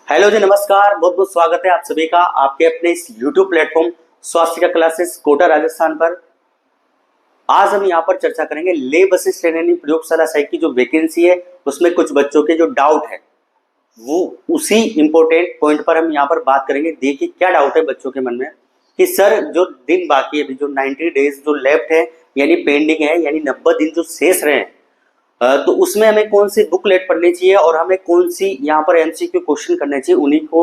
Hello जी, नमस्कार। बहुत बहुत स्वागत है आप सभी का आपके अपने इस YouTube प्लेटफॉर्म स्वास्थ्य क्लासेस कोटा राजस्थान पर। आज हम यहाँ पर चर्चा करेंगे लैब असिस्टेंट यानी प्रयोगशाला सहायक की जो वैकेंसी है उसमें कुछ बच्चों के जो डाउट है वो उसी इंपॉर्टेंट पॉइंट पर हम यहाँ पर बात करेंगे। देखिए क्या डाउट है बच्चों के मन में कि सर जो दिन बाकी है अभी जो 90 डेज जो लेफ्ट है यानी पेंडिंग है यानी 90 दिन जो शेष रहे हैं तो उसमें हमें कौन सी बुकलेट पढ़नी चाहिए और हमें कौन सी यहाँ पर एमसीक्यू क्वेश्चन करने चाहिए, उन्हीं को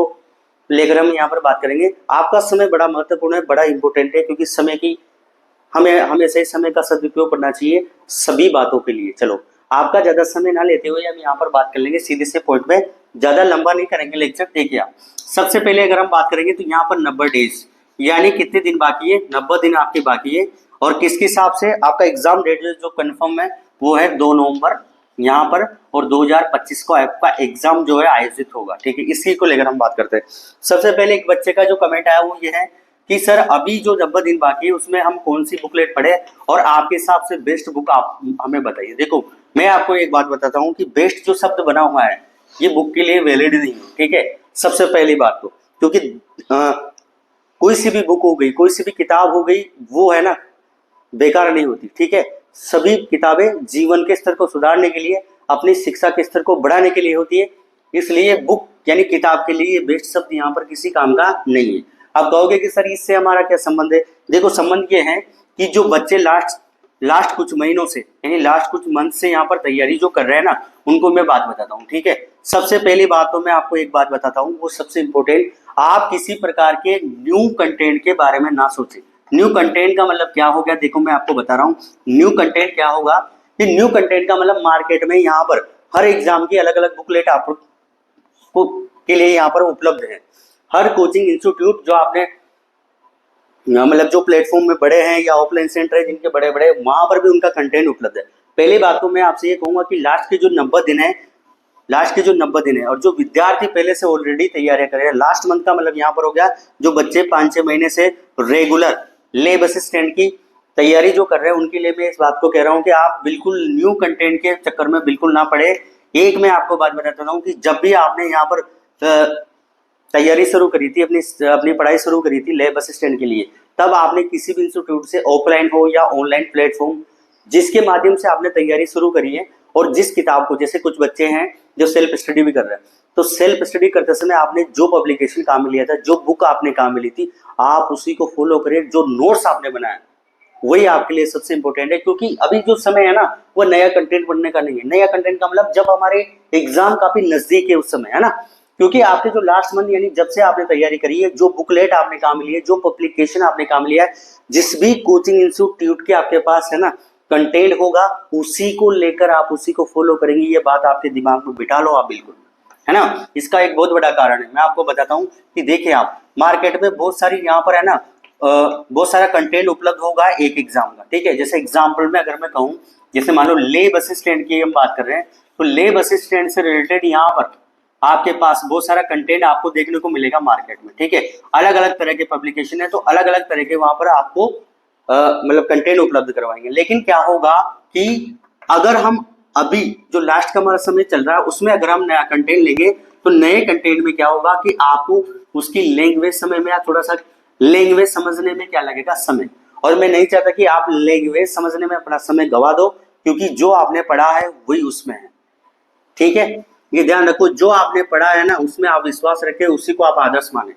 लेकर हम यहाँ पर बात करेंगे। आपका समय बड़ा महत्वपूर्ण है, बड़ा इंपॉर्टेंट है, क्योंकि समय की हमें हमेशा ही समय का सदुपयोग करना चाहिए सभी बातों के लिए। चलो आपका ज्यादा समय ना लेते हुए हम यहाँ पर बात कर लेंगे सीधे से पॉइंट में, ज्यादा लंबा नहीं करेंगे लेक्चर। देखिए आप सबसे पहले अगर हम बात करेंगे तो यहाँ पर 90 डेज यानी कितने दिन बाकी है, 90 दिन आपके बाकी है। और किसके हिसाब से आपका एग्जाम डेट जो कन्फर्म है वो है 2 नवंबर यहाँ पर, और 2025 को आपका एग्जाम जो है आयोजित होगा। ठीक है, इसी को लेकर हम बात करते हैं। सबसे पहले एक बच्चे का जो कमेंट आया वो ये है कि सर अभी जो 90 दिन बाकी है उसमें हम कौन सी बुकलेट पढ़े और आपके हिसाब से बेस्ट बुक आप हमें बताइए। देखो मैं आपको एक बात बताता हूँ कि बेस्ट जो शब्द बना हुआ है ये बुक के लिए वैलिड नहीं है। ठीक है, सबसे पहली बात तो क्योंकि कोई सी भी बुक हो गई, कोई सी भी किताब हो गई, वो है ना बेकार नहीं होती। ठीक है, सभी किताबें जीवन के स्तर को सुधारने के लिए, अपनी शिक्षा के स्तर को बढ़ाने के लिए होती है। इसलिए बुक यानी किताब के लिए बेस्ट शब्द यहाँ पर किसी काम का नहीं है। आप कहोगे कि सर इससे हमारा क्या संबंध है? देखो संबंध ये है कि जो बच्चे लास्ट कुछ महीनों से यानी लास्ट कुछ मंथ से यहाँ पर तैयारी जो कर रहे हैं ना, उनको मैं बात बताता हूँ। ठीक है, सबसे पहली बात तो मैं आपको एक बात बताता हूँ, वो सबसे इंपॉर्टेंट, आप किसी प्रकार के न्यू कंटेंट के बारे में ना सोचें। न्यू कंटेंट का मतलब क्या हो गया, देखो मैं आपको बता रहा हूँ न्यू कंटेंट क्या होगा। कि न्यू कंटेंट का मतलब मार्केट में यहाँ पर हर एग्जाम की अलग अलग बुकलेट आपको के लिए यहाँ पर उपलब्ध है। हर कोचिंग इंस्टीट्यूट जो आपने मतलब जो प्लेटफॉर्म में बड़े हैं या ऑफलाइन सेंटर है जिनके बड़े बड़े, वहां पर भी उनका कंटेंट उपलब्ध है। पहली बात तो मैं आपसे ये कहूंगा कि लास्ट के जो 90 दिन है, लास्ट के जो 90 दिन है और जो विद्यार्थी पहले से ऑलरेडी तैयारियां कर रहे हैं, लास्ट मंथ का मतलब यहाँ पर हो गया जो बच्चे 5-6 महीने से रेगुलर लैब असिस्टेंट की तैयारी जो कर रहे हैं, उनके लिए मैं इस बात को कह रहा हूँ कि आप बिल्कुल न्यू कंटेंट के चक्कर में बिल्कुल ना पड़े। एक मैं आपको बात बताता हूँ कि जब भी आपने यहाँ पर तैयारी शुरू करी थी, अपनी पढ़ाई शुरू करी थी लैब असिस्टेंट के लिए, तब आपने किसी भी इंस्टीट्यूट से ऑफलाइन हो या ऑनलाइन प्लेटफॉर्म जिसके माध्यम से आपने तैयारी शुरू करी है, और जिस किताब को, जैसे कुछ बच्चे हैं जो सेल्फ स्टडी भी कर रहे हैं, तो सेल्फ स्टडी करते समय आपने जो पब्लिकेशन काम में लिया था, जो बुक आपने काम में ली थी, आप उसी को फॉलो करिए। जो नोट्स आपने बनाया वही आपके लिए सबसे इंपॉर्टेंट है, क्योंकि अभी जो समय है ना वो नया कंटेंट पढ़ने का नहीं है। नया कंटेंट का मतलब जब हमारे एग्जाम काफी नजदीक है उस समय, है ना, क्योंकि आपके जो लास्ट मंथ यानी जब से आपने तैयारी करी है, जो बुकलेट आपने काम ली है, जो पब्लिकेशन आपने काम लिया है, जिस भी कोचिंग इंस्टीट्यूट के आपके पास है ना कंटेंट होगा, उसी को लेकर आप उसी को फॉलो करेंगे। ये बात आपके दिमाग में बिठा लो आप बिल्कुल, है ना। इसका एक बहुत बड़ा कारण है, मैं आपको बताता हूँ कि देखिए आप मार्केट में बहुत सारी यहाँ पर है ना बहुत सारा कंटेंट उपलब्ध होगा एक एग्जाम का। ठीक है, जैसे एग्जाम्पल में अगर मैं कहूँ, जैसे मान लो लैब असिस्टेंट की हम बात कर रहे हैं, तो लैब असिस्टेंट से रिलेटेड यहाँ पर आपके पास बहुत सारा कंटेंट आपको देखने को मिलेगा मार्केट में। ठीक है, अलग अलग तरह के पब्लिकेशन है, तो अलग अलग तरह के वहां पर आपको मतलब कंटेंट उपलब्ध करवाएंगे। लेकिन क्या होगा कि अगर हम अभी जो लास्ट का हमारा समय चल रहा है उसमें अगर हम नया कंटेंट लेंगे, तो नए कंटेंट में क्या होगा कि आपको उसकी लैंग्वेज समय में थोड़ा सा लैंग्वेज समझने में क्या लगेगा, समय। और मैं नहीं चाहता कि आप लैंग्वेज समझने में अपना समय गवा दो, क्योंकि जो आपने पढ़ा है वही उसमें है। ठीक है, ये ध्यान रखो, जो आपने पढ़ा है ना उसमें आप विश्वास रखें, उसी को आप आदर्श माने।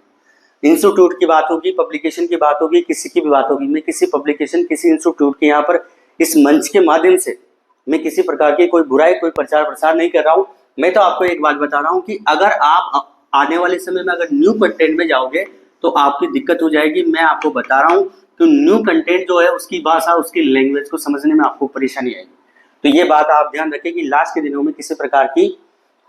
इंस्टीट्यूट की बात होगी, पब्लिकेशन की बात होगी, किसी की भी बात होगी, मैं किसी पब्लिकेशन किसी इंस्टीट्यूट के यहाँ पर इस मंच के माध्यम से मैं किसी प्रकार की कोई बुराई कोई प्रचार प्रसार नहीं कर रहा हूँ। मैं तो आपको एक बात बता रहा हूँ कि अगर आप आने वाले समय में अगर न्यू कंटेंट में जाओगे तो आपकी दिक्कत हो जाएगी। मैं आपको बता रहा हूँ कि न्यू कंटेंट जो है उसकी भाषा उसकी लैंग्वेज को समझने में आपको परेशानी आएगी। तो ये बात आप ध्यान रखें कि लास्ट के दिनों में किसी प्रकार की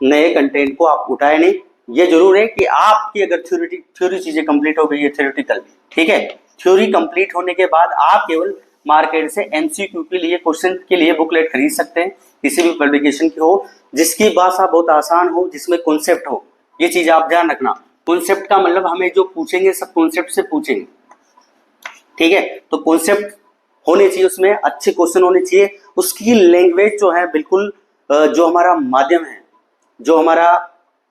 नए कंटेंट को आप उठाए नहीं। ये जरूर है कि आपकी अगर थ्योरी चीजें कंप्लीट हो गई है, थ्योरेटिकल, ठीक है, थ्योरी कंप्लीट होने के बाद आप केवल मार्केट से एमसीक्यू के लिए क्वेश्चन के लिए बुकलेट खरीद सकते हैं, किसी भी पब्लिकेशन की हो, जिसकी भाषा बहुत आसान हो, जिसमें कॉन्सेप्ट हो। ये चीज आप ध्यान रखना, कॉन्सेप्ट का मतलब हमें जो पूछेंगे सब कॉन्सेप्ट से पूछेंगे। ठीक है, तो कॉन्सेप्ट होने चाहिए, उसमें अच्छे क्वेश्चन होने चाहिए, उसकी लैंग्वेज जो है बिल्कुल जो हमारा माध्यम है, जो हमारा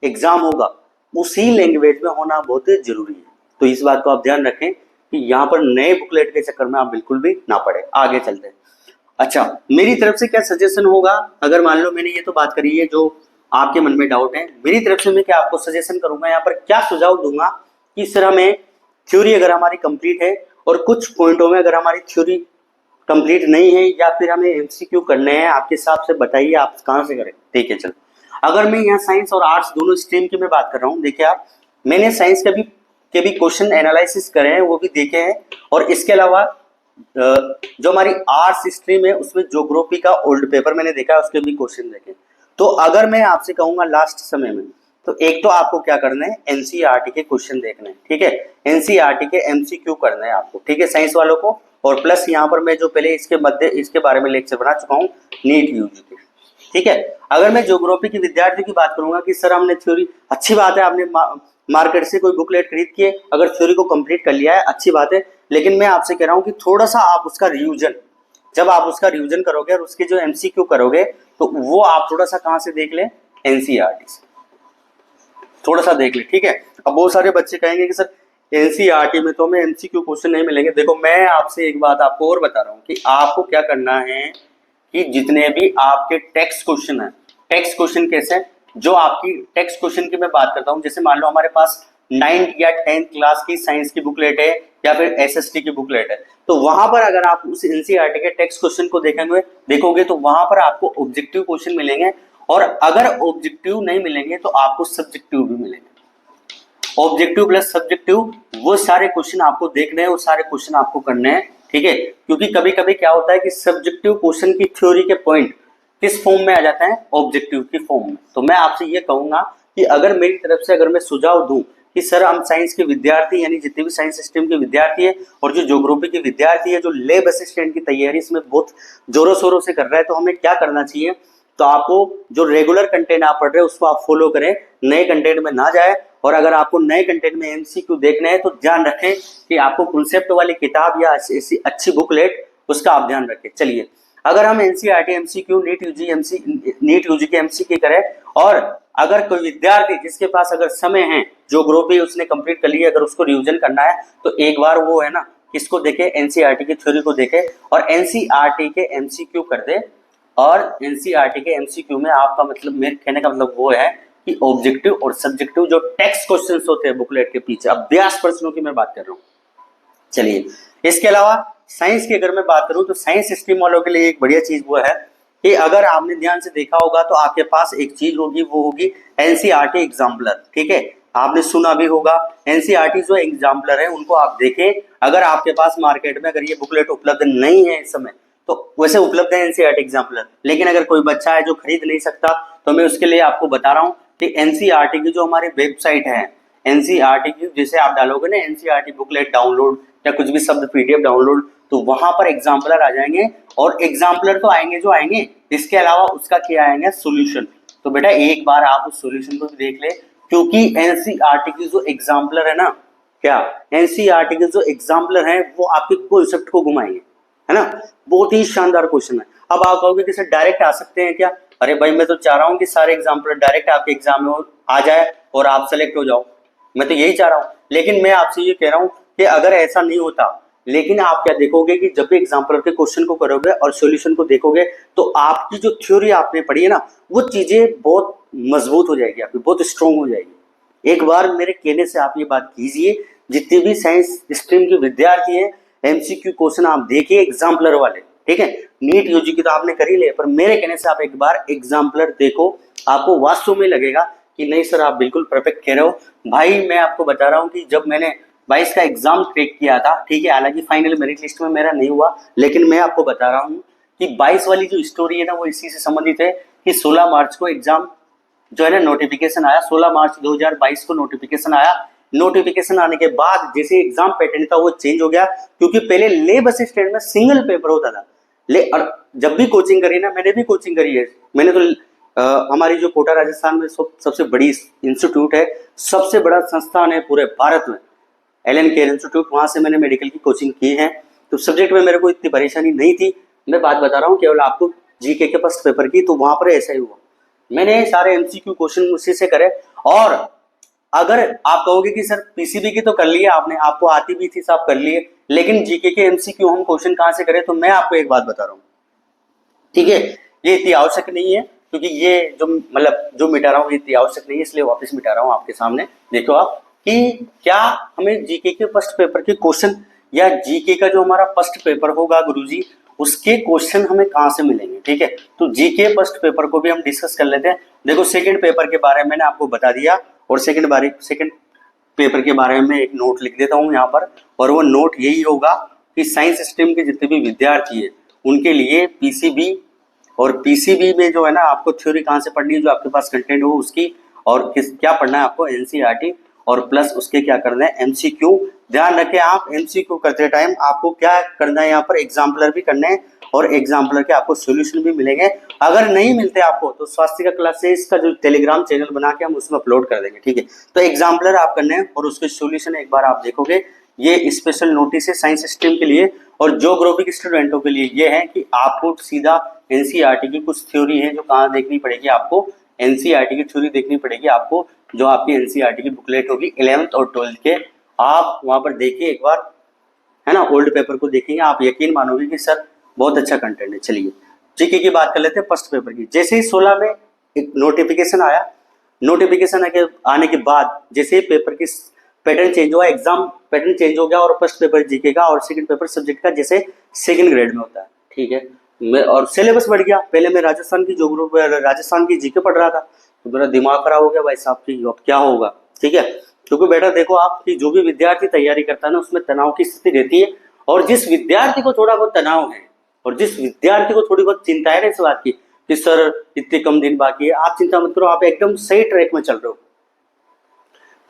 एग्जाम होगा उसी लैंग्वेज में होना बहुत जरूरी है। तो इस बात को आप ध्यान रखें कि यहाँ पर नए बुकलेट के चक्कर में आप बिल्कुल भी ना पड़े। आगे चलते हैं। अच्छा, मेरी तरफ से क्या सजेशन होगा, अगर मान लो मैंने ये तो बात करी है जो आपके मन में डाउट है, मेरी तरफ से मैं क्या आपको सजेशन करूंगा, यहाँ पर क्या सुझाव दूंगा कि सर हमें थ्योरी अगर हमारी कंप्लीट है और कुछ पॉइंटों में अगर हमारी थ्योरी कंप्लीट नहीं है या फिर हमें एमसीक्यू करने हैं, आपके हिसाब से बताइए आप कहाँ से करें। ठीक है, चलो अगर मैं यहाँ साइंस और आर्ट्स दोनों स्ट्रीम की मैं बात कर रहा हूँ, देखिए आप, मैंने साइंस के भी क्वेश्चन एनालिसिस करे हैं, वो भी देखे हैं, और इसके अलावा जो हमारी आर्ट्स स्ट्रीम है उसमें ज्योग्राफी का ओल्ड पेपर मैंने देखा है, उसके भी क्वेश्चन देखे। तो अगर मैं आपसे कहूंगा लास्ट समय में, तो एक तो आपको क्या करना है, एनसीईआरटी के क्वेश्चन देखने हैं। ठीक है, एनसीईआरटी के एमसीक्यू करना है आपको। ठीक है, साइंस वालों को। और प्लस यहाँ पर मैं जो पहले इसके बारे में लेक्चर बना चुका हूँ, नीट यूजी के। ठीक है, अगर मैं ज्योग्राफी के विद्यार्थियों की बात करूंगा कि सर हमने थ्योरी, अच्छी बात है, आपने मार्केट से कोई बुकलेट खरीद के अगर थ्योरी को कंप्लीट कर लिया है, अच्छी बात है, लेकिन मैं आपसे कह रहा हूँ कि थोड़ा सा आप उसका रिवीजन, जब आप उसका रिवीजन करोगे और उसके जो एमसीक्यू करोगे, तो वो आप थोड़ा सा कहाँ से देख लें, एनसीईआरटी से थोड़ा सा देख ले। ठीक है, अब बहुत सारे बच्चे कहेंगे कि सर एनसीईआरटी में तो हमें एमसीक्यू क्वेश्चन नहीं मिलेंगे। देखो मैं आपसे एक बात आपको और बता रहा हूँ कि आपको क्या करना है कि जितने भी आपके टेक्स्ट क्वेश्चन है, टेक्स्ट क्वेश्चन कैसे, जो आपकी टेक्स्ट क्वेश्चन की मैं बात करता हूँ, जैसे मान लो हमारे पास 9th या 10th क्लास की साइंस की बुकलेट है या फिर एसएसटी की बुकलेट है, तो वहां पर अगर आप उस एनसीईआरटी के टेक्स्ट क्वेश्चन को देखोगे तो वहां पर आपको ऑब्जेक्टिव क्वेश्चन मिलेंगे, और अगर ऑब्जेक्टिव नहीं मिलेंगे तो आपको सब्जेक्टिव भी मिलेंगे। ऑब्जेक्टिव प्लस सब्जेक्टिव, वो सारे क्वेश्चन आपको देखने हैं, वो सारे क्वेश्चन आपको करने हैं। ठीक है, क्योंकि कभी कभी क्या होता है कि सब्जेक्टिव क्वेश्चन की थ्योरी के पॉइंट किस फॉर्म में आ जाता है, ऑब्जेक्टिव की फॉर्म में। तो मैं आपसे ये कहूंगा कि अगर मेरी तरफ से अगर मैं सुझाव दूं कि सर हम साइंस के विद्यार्थी, यानी जितने भी साइंस स्ट्रीम के विद्यार्थी है और जो ज्योग्राफी के विद्यार्थी है, जो लैब असिस्टेंट की तैयारी इसमें बहुत जोरों शोरों से कर रहा है, तो हमें क्या करना चाहिए, तो आपको जो रेगुलर कंटेंट आप पढ़ रहे हैं उसको आप फॉलो करें, नए कंटेंट में ना जाए। और अगर आपको नए कंटेंट में एमसीक्यू देखने हैं तो ध्यान रखें कि आपको कॉन्सेप्ट वाली किताब या ऐसी अच्छी बुकलेट, उसका आप ध्यान रखें। चलिए, अगर हम एनसीईआरटी एमसीक्यू, नीट यूजी के एमसीक्यू करें, और अगर कोई विद्यार्थी जिसके पास अगर समय है, ज्योग्राफी उसने कंप्लीट कर ली है, अगर उसको रिवीजन करना है तो एक बार वो है ना किसको देखे, एनसीईआरटी की थ्योरी को देखे और एनसीईआरटी के एमसीक्यू कर दे। और एनसीईआरटी के एमसीक्यू में आपका मतलब, मेरे कहने का मतलब वो है कि ऑब्जेक्टिव और सब्जेक्टिव जो टेक्स्ट क्वेश्चंस होते हैं बुकलेट के पीछे, अभ्यास प्रश्नों की मैं बात कर रहा हूँ। चलिए, इसके अलावा साइंस की अगर मैं बात करूं तो साइंस स्ट्रीम वालों के लिए एक बढ़िया चीज वो है कि अगर आपने ध्यान से देखा होगा तो आपके पास एक चीज होगी, वो होगी एनसीईआरटी एग्जाम्पलर। ठीक है, आपने सुना भी होगा, एनसीईआरटी जो एग्जाम्पलर है उनको आप देखें। अगर आपके पास मार्केट में अगर ये बुकलेट उपलब्ध नहीं है इस समय, तो वैसे उपलब्ध है एनसीईआरटी एग्जाम्पलर, लेकिन अगर कोई बच्चा है जो खरीद नहीं सकता, तो मैं उसके लिए आपको बता रहा हूँ कि एनसीईआरटी की जो हमारी वेबसाइट है, एनसीईआरटी की, जैसे आप डालोगे ना एनसीईआरटी बुकलेट डाउनलोड या कुछ भी शब्द पीडीएफ डाउनलोड, तो वहां पर एग्जाम्पलर आ जाएंगे, और एग्जाम्पलर तो आएंगे जो आएंगे, इसके अलावा उसका क्या आएंगे, सॉल्यूशन। तो बेटा एक बार आप उस सॉल्यूशन को भी देख ले, क्योंकि एनसीईआरटी की जो एग्जाम्पलर है ना, क्या एनसीईआरटी के जो एग्जाम्पलर है वो आपके कॉन्सेप्ट को घुमाएंगे, है ना। बहुत ही शानदार क्वेश्चन है। अब आप कहोगे कि सर डायरेक्ट आ सकते हैं क्या, अरे भाई मैं तो चाह रहा हूँ कि सारे एग्जाम्पलर डायरेक्ट आपके एग्जाम में आ जाए और आप सेलेक्ट हो जाओ, मैं तो यही चाह रहा हूँ। लेकिन मैं आपसे ये कह रहा हूँ कि अगर ऐसा नहीं होता, लेकिन आप क्या देखोगे कि जब भी एग्जाम्पलर के क्वेश्चन को करोगे और सॉल्यूशन को देखोगे, तो आपकी जो थ्योरी आपने पढ़ी है ना, वो चीजें बहुत मजबूत हो जाएगी, आपकी बहुत स्ट्रॉन्ग हो जाएगी। एक बार मेरे कहने से आप ये बात कीजिए, जितने भी साइंस स्ट्रीम के विद्यार्थी हैं, एमसीक्यू क्वेश्चन आप देखिए एग्जाम्पलर वाले। ठीक है, नीट यूजी की तो आपने कर ही लिया, पर मेरे कहने से आप एक बार एग्जाम्पलर देखो, आपको वास्तव में लगेगा कि नहीं सर आप बिल्कुल परफेक्ट कह रहे हो। भाई मैं आपको बता रहा हूँ कि जब मैंने 22 का एग्जाम क्रैक किया था, ठीक है, हालांकि फाइनल मेरिट लिस्ट में मेरा नहीं हुआ, लेकिन मैं आपको बता रहा हूँ कि 22 वाली जो स्टोरी है ना, वो इसी से संबंधित है कि 16 मार्च को एग्जाम जो है ना नोटिफिकेशन आया, 16 मार्च 2022 को नोटिफिकेशन आया। नोटिफिकेशन आने के बाद जैसे एग्जाम पैटर्न था वो चेंज हो गया, क्योंकि पहले लैब असिस्टेंट में सिंगल पेपर होता था। और जब भी कोचिंग करी ना, मैंने भी कोचिंग करी है, मैंने तो हमारी जो कोटा राजस्थान में सबसे बड़ी इंस्टीट्यूट है, सबसे बड़ा संस्थान है पूरे भारत में, एलन केयर इंस्टीट्यूट, वहां से मैंने मेडिकल की कोचिंग की है। तो सब्जेक्ट में मेरे को इतनी परेशानी नहीं थी। मैं बात बता रहा हूँ केवल आपको जीके के फर्स्ट पेपर की, तो वहां पर ऐसा ही हुआ। मैंने सारे एमसीक्यू क्वेश्चन उसी से करे, और अगर आप कहोगे कि सर पीसीबी की तो कर लिए आपने, आपको आती भी थी, सब कर लिए, लेकिन जीके के एमसीक्यू हम क्वेश्चन कहां से करें, तो मैं आपको एक बात बता रहा हूँ, ठीक है, ये इतनी आवश्यक नहीं है, क्योंकि ये जो मतलब जो मिटा रहा हूँ इतनी आवश्यक नहीं है, इसलिए वापस मिटा रहा हूँ आपके सामने। देखो आप कि क्या हमें जीके के फर्स्ट पेपर के क्वेश्चन या जीके का जो हमारा फर्स्ट पेपर होगा गुरुजी, उसके क्वेश्चन हमें कहां से मिलेंगे, ठीक है। तो जीके फर्स्ट पेपर को भी हम डिस्कस कर लेते हैं। देखो सेकंड पेपर के बारे में मैंने आपको बता दिया, और सेकंड पेपर के बारे में एक नोट लिख देता हूं यहाँ पर, और वो नोट यही होगा कि साइंस स्ट्रीम के जितने भी विद्यार्थी है उनके लिए पीसीबी, और पीसीबी में जो है ना आपको थ्योरी कहाँ से पढ़नी है, जो आपके पास कंटेंट हो उसकी, और क्या पढ़ना है आपको एनसीईआरटी, और प्लस उसके क्या करना है एमसीक्यू। ध्यान रखें आप एमसीक्यू करते टाइम आपको क्या करना है, यहाँ पर एग्जाम्पलर भी करने हैं, और एग्जाम्पलर के आपको सॉल्यूशन भी मिलेंगे। अगर नहीं मिलते आपको तो स्वास्थ्य क्लासेस का जो टेलीग्राम चैनल बना के हम उसमें अपलोड कर देंगे, ठीक है। तो एग्जाम्पलर आप करने हैं और उसके सॉल्यूशन एक बार आप देखोगे। ये स्पेशल नोटिस है साइंस स्ट्रीम के लिए, और ज्योग्राफी के स्टूडेंटों के लिए ये है कि आपको सीधा एनसीईआरटी की कुछ थ्योरी है जो कहाँ देखनी पड़ेगी आपको, एनसीईआरटी की थ्योरी देखनी पड़ेगी आपको, जो आपकी एनसीईआरटी की बुकलेट होगी 11th और 12th के, आप वहां पर देखिए एक बार, है ना, ओल्ड पेपर को देखेंगे, आप यकीन मानोगे कि सर बहुत अच्छा कंटेंट है। चलिए जीके की बात कर लेते हैं फर्स्ट पेपर की। जैसे ही 16 में एक नोटिफिकेशन आया, नोटिफिकेशन आने के बाद जैसे ही पेपर की पैटर्न चेंज हुआ, एग्जाम पैटर्न चेंज हो गया, और फर्स्ट पेपर जीके का और सेकंड पेपर सब्जेक्ट का जैसे सेकंड ग्रेड में होता है, ठीक है। और सिलेबस बढ़ गया। पहले मैं राजस्थान की जीके पढ़ रहा था, तो मेरा दिमाग खराब हो गया भाई साहब की अब क्या होगा, ठीक है। क्योंकि बेटा देखो आप कि जो भी विद्यार्थी तैयारी करता है ना उसमें तनाव की स्थिति रहती है, और जिस विद्यार्थी को थोड़ा बहुत तनाव है और जिस विद्यार्थी को थोड़ी बहुत चिंता है ना इस बात की कि सर इतने कम दिन बाकी है, आप चिंता मत करो, आप एकदम सही ट्रैक में चल रहे हो।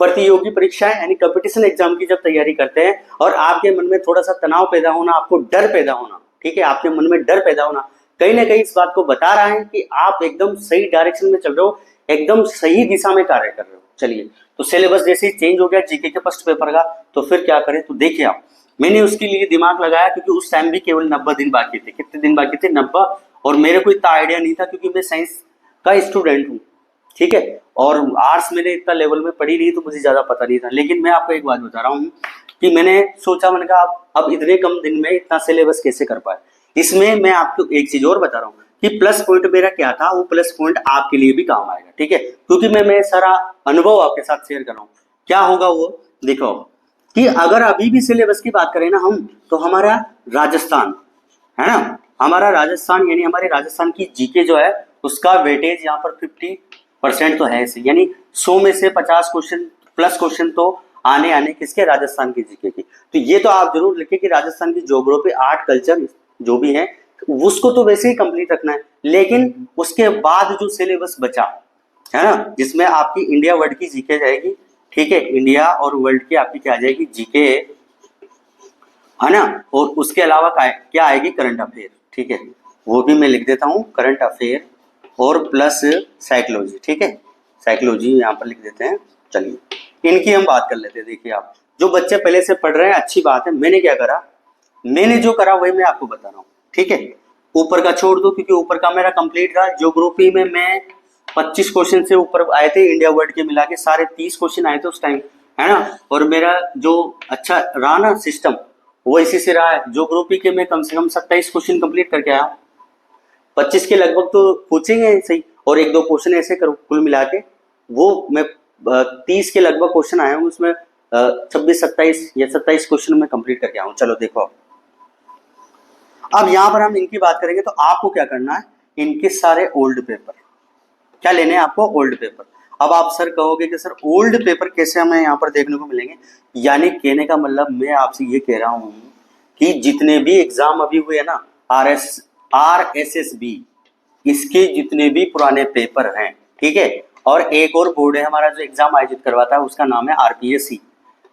प्रतियोगी परीक्षाएं यानी कंपटीशन एग्जाम की जब तैयारी करते हैं और आपके मन में थोड़ा सा तनाव पैदा होना, आपको डर पैदा होना, ठीक है, आपके मन में डर पैदा होना कहीं ना कहीं इस बात को बता रहा है कि आप एकदम सही डायरेक्शन में चल रहे हो, एकदम सही दिशा में कार्य कर रहे हो। चलिए, तो सिलेबस जैसे ही चेंज हो गया जीके के फर्स्ट पेपर का, तो फिर क्या करें, तो देखिए आप, मैंने उसके लिए दिमाग लगाया क्योंकि उस टाइम भी केवल 90 दिन बाकी थे। कितने दिन बाकी थे? 90। और मेरे को इतना आइडिया नहीं था क्योंकि मैं साइंस का स्टूडेंट हूँ, ठीक है, और आर्ट्स मैंने इतना लेवल में पढ़ी नहीं तो मुझे ज्यादा पता नहीं था। लेकिन मैं आपको एक बात बता रहा हूँ कि मैंने सोचा, मैंने कहा अब इतने कम दिन में इतना सिलेबस कैसे कर पाए। इसमें मैं आपको एक चीज और बता रहा हूँ कि प्लस पॉइंट मेरा क्या था, वो प्लस पॉइंट आपके लिए भी काम आएगा, ठीक है, क्योंकि मैं सारा अनुभव आपके साथ शेयर कर रहा हूँ। क्या होगा वो देखो कि अगर अभी भी सिलेबस की बात करें ना हम, तो हमारा राजस्थान है ना, हमारा राजस्थान यानी हमारे राजस्थान की जीके जो है उसका वेटेज यहाँ पर 50% तो है, यानी 100 में से 50 क्वेश्चन प्लस क्वेश्चन तो आने किसके, राजस्थान की जीके की। तो ये तो आप जरूर लिखें कि राजस्थान की ज्योग्राफी, आर्ट, कल्चर जो भी है उसको तो वैसे ही कंप्लीट रखना है, लेकिन उसके बाद जो सिलेबस बचा है ना, जिसमें आपकी इंडिया वर्ल्ड की जीके जाएगी, ठीक है, इंडिया और वर्ल्ड की आपकी क्या आ जाएगी, जीके, है ना, और उसके अलावा क्या आएगी, करंट अफेयर, ठीक है, वो भी मैं लिख देता हूँ, करंट अफेयर और प्लस साइकोलॉजी, ठीक है, साइकोलॉजी यहाँ पर लिख देते हैं। चलिए इनकी हम बात कर लेते हैं। देखिए आप जो बच्चे पहले से पढ़ रहे हैं अच्छी बात है, मैंने क्या करा, मैंने जो करा वही मैं आपको बता रहा हूँ, ठीक है। ऊपर का छोड़ दो क्योंकि ऊपर का मेरा कंप्लीट रहा। ज्योग्राफी में मैं 25 क्वेश्चन से ऊपर आए थे, इंडिया वर्ल्ड के मिला के सारे 30 क्वेश्चन आए थे उस टाइम, है ना, और मेरा जो अच्छा रहा ना सिस्टम वो इसी से रहा है। ज्योग्राफी के मैं कम से कम 27 क्वेश्चन कंप्लीट करके आया, 25 के लगभग तो पूछेंगे ऐसे ही, और एक दो क्वेश्चन ऐसे करो कुल मिला के, वो मैं 30 के लगभग क्वेश्चन आया हूँ, उसमें 26-27 या 27 क्वेश्चन में कंप्लीट करके आया हूँ। चलो देखो अब यहाँ पर हम इनकी बात करेंगे, तो आपको क्या करना है, इनके सारे ओल्ड पेपर क्या लेने हैं आपको, ओल्ड पेपर। अब आप सर कहोगे कि सर ओल्ड पेपर कैसे हमें यहाँ पर देखने को मिलेंगे, यानी कहने का मतलब मैं आपसे ये कह रहा हूँ कि जितने भी एग्जाम अभी हुए ना, RSSB, इसके जितने भी पुराने पेपर हैं, ठीक है, और एक और बोर्ड है हमारा जो एग्जाम आयोजित करवाता है उसका नाम है RPSC,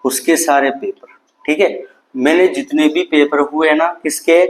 उसके सारे पेपर, ठीक है, मैंने जितने भी पेपर हुए हैं ना किसके,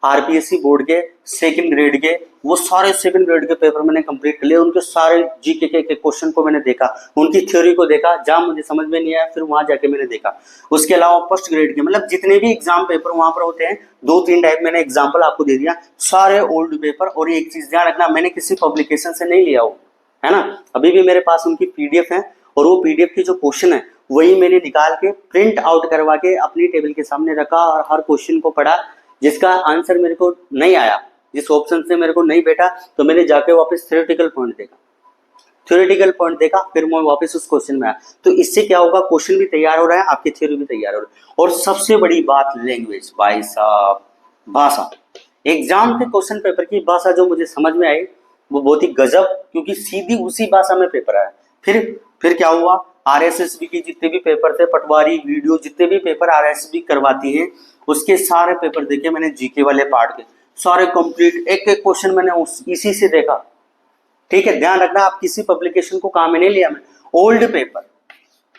आरपीएससी बोर्ड के सेकंड ग्रेड के, वो सारे सेकंड ग्रेड के पेपर मैंने कंप्लीट कर लिए। उनके सारे जीके के क्वेश्चन को मैंने देखा, उनकी थ्योरी को देखा, जहां मुझे समझ में नहीं आया फिर वहां जाके मैंने देखा। उसके अलावा फर्स्ट ग्रेड के मतलब जितने भी एग्जाम पेपर वहां पर होते हैं, 2-3 टाइप मैंने एग्जाम्पल आपको दे दिया, सारे ओल्ड पेपर। और एक चीज ध्यान रखना, मैंने किसी पब्लिकेशन से नहीं लिया हो, है ना, अभी भी मेरे पास उनकी PDF है और वो पीडीएफ की जो क्वेश्चन है वही मैंने निकाल के प्रिंट आउट करवा के अपनी टेबल के सामने रखा और हर क्वेश्चन को पढ़ा। जिसका आंसर मेरे को नहीं आया, जिस ऑप्शन से मेरे को नहीं बैठा, तो मैंने जाके वापस थ्योरेटिकल पॉइंट देखा, फिर मैं वापस उस क्वेश्चन में आया। तो इससे क्या होगा, क्वेश्चन भी तैयार हो रहा है, आपकी थ्योरी भी तैयार हो रहा है। और सबसे बड़ी बात लैंग्वेज, भाई साहब भाषा। एग्जाम के क्वेश्चन पेपर की भाषा जो मुझे समझ में आई वो बहुत ही गजब, क्योंकि सीधी उसी भाषा में पेपर आया। फिर क्या हुआ, आरएसएसबी के जितने भी पेपर थे, पटवारी वीडियो जितने भी पेपर आरएसएसबी करवाती है उसके सारे पेपर देखे मैंने, जीके वाले पार्ट के सारे कंप्लीट, एक एक क्वेश्चन मैंने इसी से देखा। ठीक है, ध्यान रखना, आप किसी पब्लिकेशन को काम में नहीं लिया मैं, ओल्ड पेपर,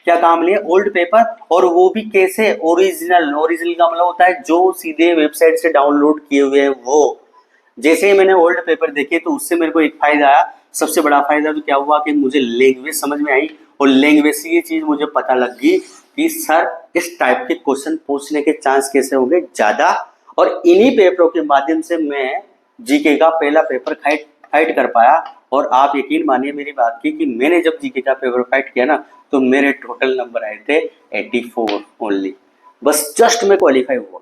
क्या काम लिया, ओल्ड पेपर, और वो भी कैसे, ओरिजिनल का मतलब होता है जो सीधे वेबसाइट से डाउनलोड किए हुए हैं वो। जैसे ही मैंने ओल्ड पेपर देखे तो उससे मेरे को एक फायदा आया, सबसे बड़ा फायदा तो क्या हुआ कि मुझे लैंग्वेज समझ में आई, और लैंग्वेज से ये चीज मुझे पता लग गई कि सर इस टाइप के क्वेश्चन पूछने के चांस कैसे होंगे ज्यादा। और इन्हीं पेपरों के माध्यम से मैं जीके का पहला पेपर फाइट कर पाया। और आप यकीन मानिए मेरी बात की कि मैंने जब जीके का पेपर फाइट किया ना तो मेरे टोटल नंबर आए थे 84 ओनली, बस जस्ट मैं क्वालिफाई हुआ।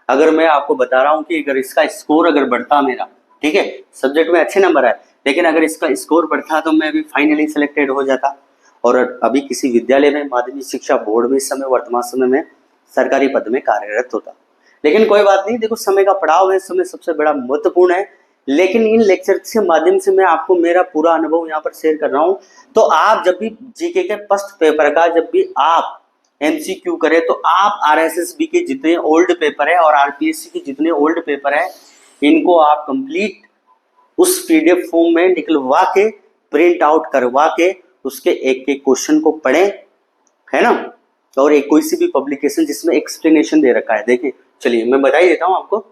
अगर मैं आपको बता रहा हूँ कि अगर इसका स्कोर अगर बढ़ता मेरा, ठीक है, सब्जेक्ट में अच्छे नंबर आए, लेकिन अगर इसका स्कोर बढ़ता तो मैं अभी फाइनली सिलेक्टेड हो जाता और अभी किसी विद्यालय में, माध्यमिक शिक्षा बोर्ड में इस समय वर्तमान समय में सरकारी पद में कार्यरत होता। लेकिन कोई बात नहीं, देखो समय का पड़ाव है, समय सबसे बड़ा महत्वपूर्ण है। लेकिन इन लेक्चर के माध्यम से मैं आपको मेरा पूरा अनुभव यहाँ पर शेयर कर रहा हूँ। तो आप जब भी जीके के फर्स्ट पेपर का जब भी आप एमसीक्यू करें तो आप आरएसएसबी के जितने ओल्ड पेपर है और आरपीएससी के जितने ओल्ड पेपर है इनको आप कंप्लीट उस पीडीएफ फॉर्म में निकलवा के प्रिंट आउट करवा के उसके एक एक क्वेश्चन को पढ़ें, है ना। और एक कोई सी भी पब्लिकेशन जिसमें एक्सप्लेनेशन दे रखा है, देखिए चलिए मैं बता ही देता हूँ आपको।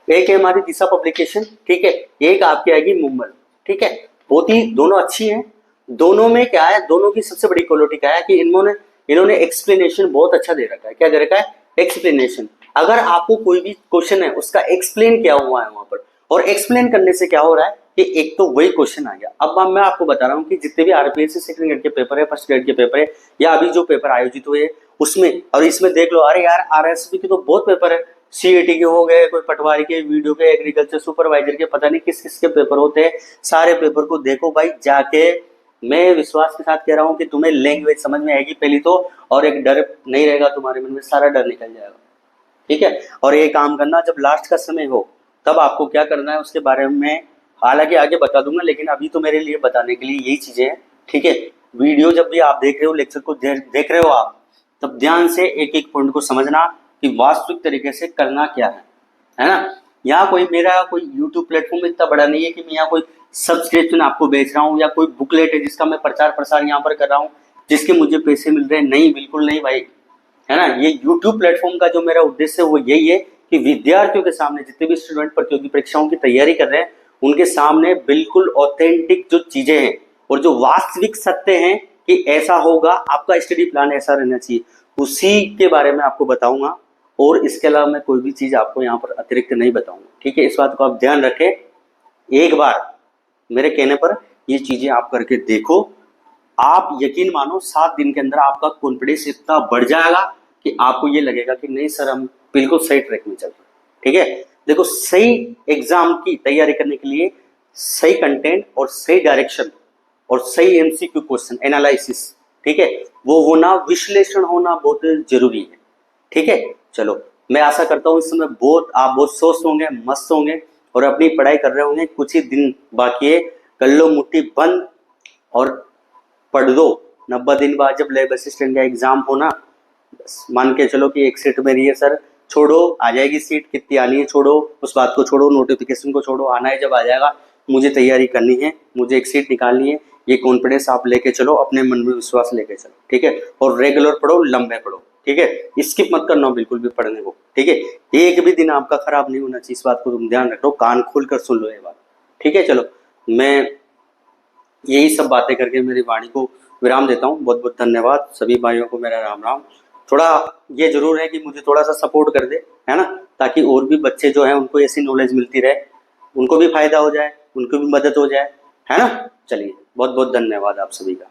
एक है हमारी दिशा पब्लिकेशन, ठीक है, एक आपकी आएगी मुंबई, ठीक है, बहुत ही दोनों अच्छी हैं। दोनों में क्या है, दोनों की सबसे बड़ी क्वालिटी क्या है कि इन्होंने एक्सप्लेनेशन बहुत अच्छा दे रखा है। क्या दे रखा है, एक्सप्लेनेशन। अगर आपको कोई भी क्वेश्चन है उसका एक्सप्लेन किया हुआ है वहां पर, और एक्सप्लेन करने से क्या हो रहा है कि एक तो वही क्वेश्चन आ गया। अब मैं आपको बता रहा हूँ कि जितने भी आरपीएससी सेकंड ग्रेड के पेपर है, फर्स्ट ग्रेड के पेपर है, या अभी जो पेपर आयोजित हुए उसमें, और इसमें देख लो, अरे यार आरएसबी के तो बहुत पेपर है, सीईटी के हो गए, कोई पटवारी के, वीडियो के, एग्रीकल्चर सुपरवाइजर के, पता नहीं किस किस के पेपर होते हैं। सारे पेपर को देखो भाई जाके, मैं विश्वास के साथ कह रहा हूँ कि तुम्हें लैंग्वेज समझ में आएगी पहली तो, और एक डर नहीं रहेगा तुम्हारे मन में, सारा डर निकल जाएगा, ठीक है। और ये काम करना जब लास्ट का समय हो तब आपको क्या करना है उसके बारे में हालांकि आगे बता दूंगा, लेकिन अभी तो मेरे लिए बताने के लिए यही चीजें हैं, ठीक है। वीडियो जब भी आप देख रहे हो, लेक्चर को देख रहे हो आप, तब ध्यान से एक एक पॉइंट को समझना कि वास्तविक तरीके से करना क्या है ना। यहाँ मेरा कोई यूट्यूब प्लेटफॉर्म इतना बड़ा नहीं है कि मैं यहाँ कोई सब्सक्रिप्शन आपको बेच रहा हूँ या कोई बुकलेट है जिसका मैं प्रचार प्रसार यहाँ पर कर रहा हूँ जिसके मुझे पैसे मिल रहे हैं, नहीं, बिल्कुल नहीं भाई, है ना। ये यूट्यूब प्लेटफॉर्म का जो मेरा उद्देश्य है वो यही है कि विद्यार्थियों के सामने, जितने भी स्टूडेंट प्रतियोगी परीक्षाओं की तैयारी कर रहे हैं, उनके सामने बिल्कुल ऑथेंटिक जो चीजें हैं और जो वास्तविक सत्य हैं कि ऐसा होगा, आपका स्टडी प्लान ऐसा रहना चाहिए, उसी के बारे में आपको बताऊंगा। और इसके अलावा मैं कोई भी चीज आपको यहाँ पर अतिरिक्त नहीं बताऊंगा, ठीक है। इस बात को आप ध्यान रखें, एक बार मेरे कहने पर ये चीजें आप करके देखो, आप यकीन मानो 7 दिन के अंदर आपका कॉन्फिडेंस इतना बढ़ जाएगा कि आपको ये लगेगा कि नहीं सर हम बिल्कुल सही ट्रैक में चल रहे हैं, ठीक है। देखो, सही एग्जाम की तैयारी करने के लिए सही कंटेंट और सही डायरेक्शन और सही एमसीक्यू क्वेश्चन एनालिसिस, ठीक है, वो होना, विश्लेषण होना बहुत जरूरी है, ठीक है। चलो, मैं आशा करता हूँ इस समय आप बहुत स्वस्थ होंगे, मस्त होंगे और अपनी पढ़ाई कर रहे होंगे। कुछ ही दिन बाकी है, कर लो मुट्ठी बंद और पढ़ दो। 90 दिन बाद जब लैब असिस्टेंट का एग्जाम होना, मान के चलो कि एक सीट मेरी है सर, छोड़ो, आ जाएगी सीट, कितनी आनी है छोड़ो, उस बात को छोड़ो, नोटिफिकेशन को छोड़ो, आना है जब आ जाएगा, मुझे तैयारी करनी है, मुझे एक सीट निकालनी है, ये कॉन्फिडेंस आप लेके चलो, अपने मन में विश्वास लेके चलो, ठीक है। और रेगुलर पढ़ो, लंबे पढ़ो, ठीक है, स्किप मत करना बिल्कुल भी पढ़ने को, ठीक है। एक भी दिन आपका खराब नहीं होना चाहिए, इस बात को तुम ध्यान रखो, कान खोल कर सुन लो ये बात, ठीक है। चलो, मैं यही सब बातें करके मेरी वाणी को विराम देता हूँ। बहुत बहुत धन्यवाद सभी भाइयों को, मेरा राम राम। थोड़ा ये जरूर है कि मुझे थोड़ा सा सपोर्ट कर दे, है ना, ताकि और भी बच्चे जो हैं उनको ऐसी नॉलेज मिलती रहे, उनको भी फायदा हो जाए, उनको भी मदद हो जाए, है ना। चलिए, बहुत बहुत धन्यवाद आप सभी का।